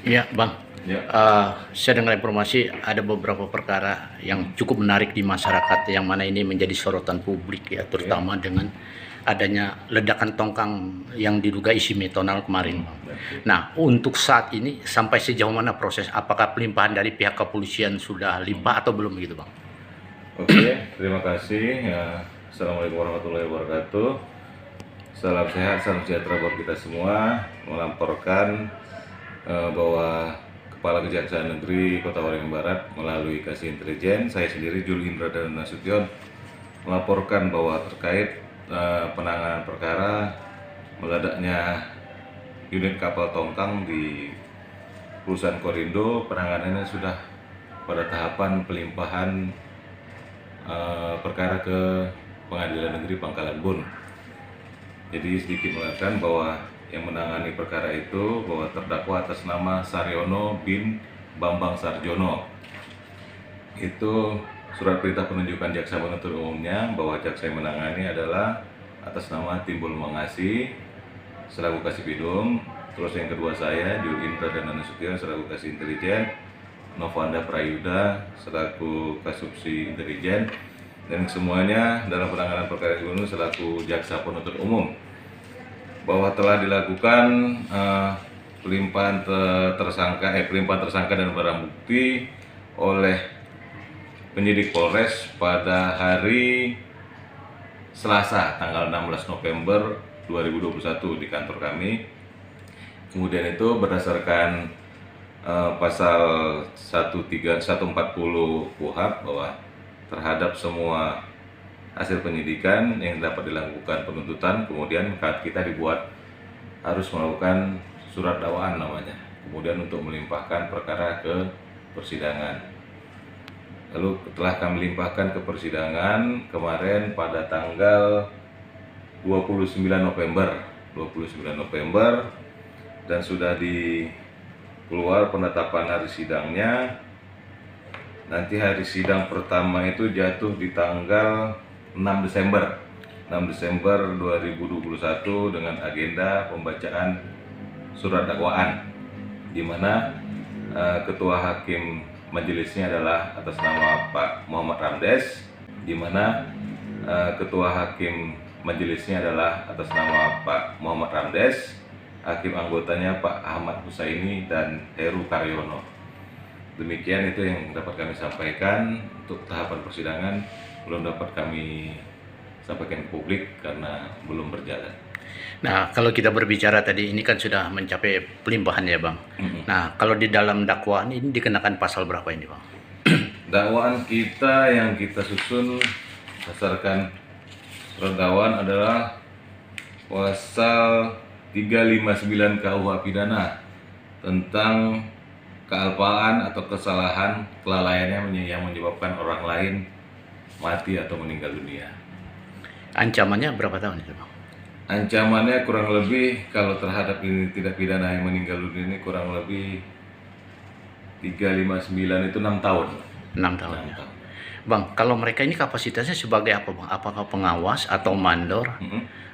Iya, Bang. Ya, Saya dengar informasi ada beberapa perkara yang cukup menarik di masyarakat yang mana ini menjadi sorotan publik ya, terutama dengan adanya ledakan tongkang yang diduga isi metanol kemarin, Bang. Nah, untuk saat ini sampai sejauh mana proses? Apakah pelimpahan dari pihak kepolisian sudah limpah atau belum gitu, Bang? oke, terima kasih. Ya, Assalamualaikum warahmatullahi wabarakatuh. Salam sehat, salam sejahtera buat kita semua. Melaporkan bahwa Kepala Kejaksaan Negeri Kota Waringin Barat melalui Kasih Intelijen, saya sendiri Jul Indra dan Nasution melaporkan bahwa terkait penanganan perkara meledaknya unit kapal tongkang di perusahaan Korindo, penanganannya sudah pada tahapan pelimpahan perkara ke Pengadilan Negeri Pangkalan Bun. Jadi sedikit mengatakan bahwa yang menangani perkara itu bahwa terdakwa atas nama Saryono bin Bambang Sarjono. Itu surat perintah penunjukan jaksa penuntut umumnya bahwa jaksa yang menangani adalah atas nama Timbul Mangasih selaku Kasih Bidung. Terus yang kedua saya Jul Indra dan Nasution selaku Kasih Intelijen, Novanda Prayuda selaku Kasubsi Intelijen, dan semuanya dalam penanganan perkara ini selaku jaksa penuntut umum. Bahwa telah dilakukan pelimpahan tersangka dan barang bukti oleh penyidik Polres pada hari Selasa tanggal 16 November 2021 di kantor kami. Kemudian itu berdasarkan pasal 140 KUHP bahwa terhadap semua hasil penyidikan yang dapat dilakukan penuntutan, kemudian kita dibuat harus melakukan surat dakwaan namanya, kemudian untuk melimpahkan perkara ke persidangan. Lalu setelah kami limpahkan ke persidangan kemarin pada tanggal 29 November dan sudah keluar penetapan hari sidangnya. Nanti hari sidang pertama itu jatuh di tanggal 6 Desember 2021 dengan agenda pembacaan surat dakwaan, di mana ketua hakim majelisnya adalah atas nama Pak Muhammad Ramdes, di mana ketua hakim majelisnya adalah atas nama Pak Muhammad Ramdes, hakim anggotanya Pak Ahmad Husaini dan Heru Karyono. Demikian itu yang dapat kami sampaikan. Untuk tahapan persidangan belum dapat kami sampaikan ke publik karena belum berjalan. Nah, kalau kita berbicara tadi ini kan sudah mencapai pelimpahan ya, Bang. Nah, kalau di dalam dakwaan ini dikenakan pasal berapa ini, Bang? Dakwaan kita yang kita susun berdasarkan surat dakwaan adalah pasal 359 KUH pidana tentang kealpaan atau kesalahan kelalaiannya yang menyebabkan orang lain mati atau meninggal dunia. Ancamannya berapa tahun itu, Bang? Ancamannya kurang lebih kalau terhadap ini tidak pidana yang meninggal dunia ini kurang lebih 359 itu 6 tahun. 6 tahun ya. Bang, kalau mereka ini kapasitasnya sebagai apa, Bang? Apakah pengawas atau mandor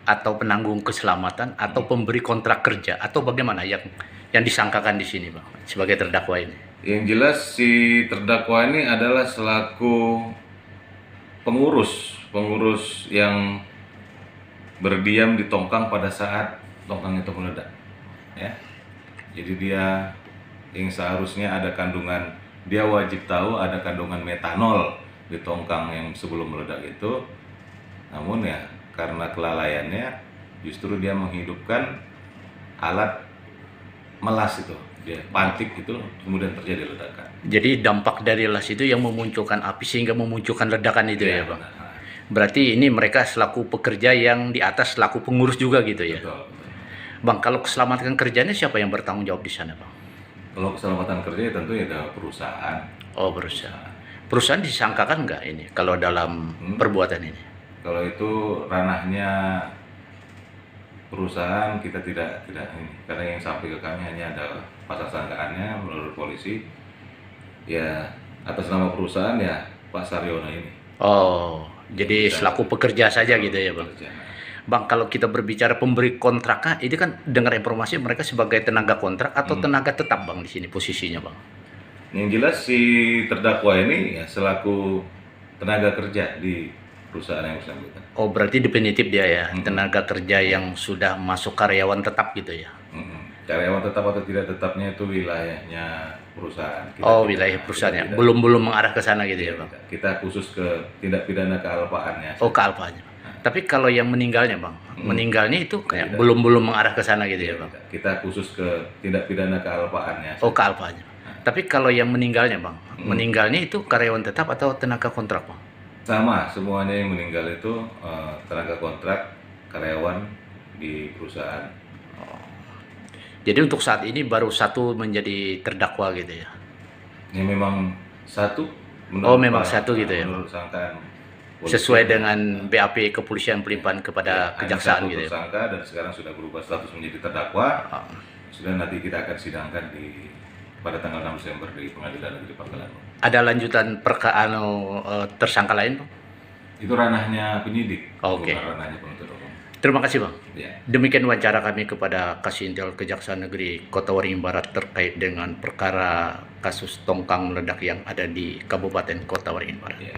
atau penanggung keselamatan atau pemberi kontrak kerja atau bagaimana yang disangkakan di sini, Bang, sebagai terdakwa ini? Yang jelas si terdakwa ini adalah selaku pengurus yang berdiam di tongkang pada saat tongkang itu meledak, ya. Jadi dia yang seharusnya ada kandungan, dia wajib tahu ada kandungan metanol di tongkang yang sebelum meledak itu. Namun ya karena kelalaiannya justru dia menghidupkan alat melas itu, dia pantik itu, kemudian terjadi ledakan. Jadi dampak dari las itu yang memunculkan api sehingga memunculkan ledakan itu ya, Bang. Benar. Berarti ini mereka selaku pekerja yang di atas selaku pengurus juga gitu ya. Betul. Bang, kalau keselamatan kerjanya siapa yang bertanggung jawab di sana, Bang? Kalau keselamatan kerja ya tentu ya ada perusahaan. Oh, perusahaan. Perusahaan disangkakan nggak ini kalau dalam perbuatan ini? Kalau itu ranahnya perusahaan, kita tidak ini, karena yang sampai ke kami hanya ada pasal sangkaannya menurut polisi. Ya atas nama perusahaan ya Pak Saryono ini. Oh, jadi selaku pekerja saja gitu ya, Bang. Pekerjaan. Bang, kalau kita berbicara pemberi kontrak, ini kan dengar informasi mereka sebagai tenaga kontrak atau tenaga tetap, Bang, di sini posisinya, Bang? Yang jelas si terdakwa ini ya selaku tenaga kerja di perusahaan yang bersangkutan. Oh, berarti definitif dia ya, tenaga kerja yang sudah masuk karyawan tetap gitu ya? Karyawan tetap atau tidak tetapnya itu wilayahnya perusahaan. Oh, wilayah perusahaannya, belum mengarah ke sana gitu ya, Bang? Kita khusus ke tindak pidana kealpaannya. Oh, kealpaannya. Tapi kalau yang meninggalnya, Bang, meninggalnya itu kayak belum mengarah ke sana gitu ya, Bang? Kita khusus ke tindak pidana kealpaannya. Oh, kealpaannya. Tapi kalau yang meninggalnya, Bang, meninggalnya itu karyawan tetap atau tenaga kontrak, Bang? Sama, semuanya yang meninggal itu tenaga kontrak, karyawan di perusahaan. Jadi untuk saat ini baru satu menjadi terdakwa gitu ya? Ini memang satu. Oh, memang satu gitu ya, menurut sangkaan polisi. Sesuai dengan BAP kepolisian pelimpahan kepada kejaksaan gitu ya? Tersangka dan sekarang sudah berubah status menjadi terdakwa. Sudah nanti kita akan sidangkan pada tanggal 6 Desember di Pengadilan Negeri Pangkalan. Ada lanjutan tersangka lain, Bang? Itu ranahnya penyidik, Oke. bukan ranahnya penuntut umum. Terima kasih, Bang. Ya. Demikian wawancara kami kepada Kasintel Kejaksaan Negeri Kota Waringin Barat terkait dengan perkara kasus tongkang meledak yang ada di Kabupaten Kota Waringin Barat. Ya.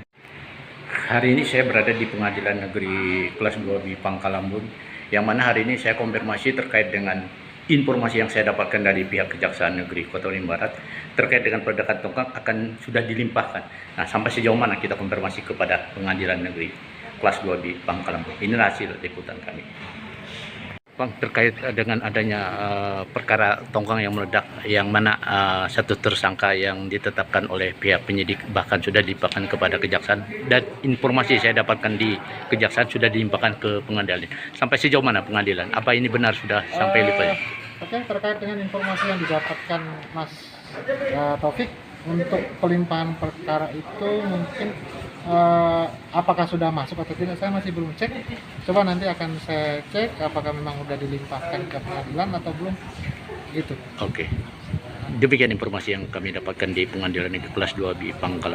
Hari ini saya berada di Pengadilan Negeri Kelas 2 di Pangkalambun, yang mana hari ini saya konfirmasi terkait dengan informasi yang saya dapatkan dari pihak Kejaksaan Negeri Kota Waringin Barat terkait dengan peledakan tongkang akan sudah dilimpahkan. Nah, sampai sejauh mana kita konfirmasi kepada Pengadilan Negeri Kelas 2 di Pangkalambun. Ini hasil liputan kami. Bang, terkait dengan adanya perkara tongkang yang meledak, yang mana satu tersangka yang ditetapkan oleh pihak penyidik bahkan sudah dilimpahkan kepada kejaksaan, dan informasi saya dapatkan di kejaksaan sudah dilimpahkan ke pengadilan. Sampai sejauh mana pengadilan? Apa ini benar sudah sampai limpahnya? Oke, terkait dengan informasi yang didapatkan Mas Taufik, untuk pelimpahan perkara itu mungkin apakah sudah masuk atau tidak saya masih belum cek. Coba nanti akan saya cek apakah memang sudah dilimpahkan ke pengadilan atau belum. Gitu. Oke. Demikian informasi yang kami dapatkan di Pengadilan Negeri Kelas 2 di Pangkalan.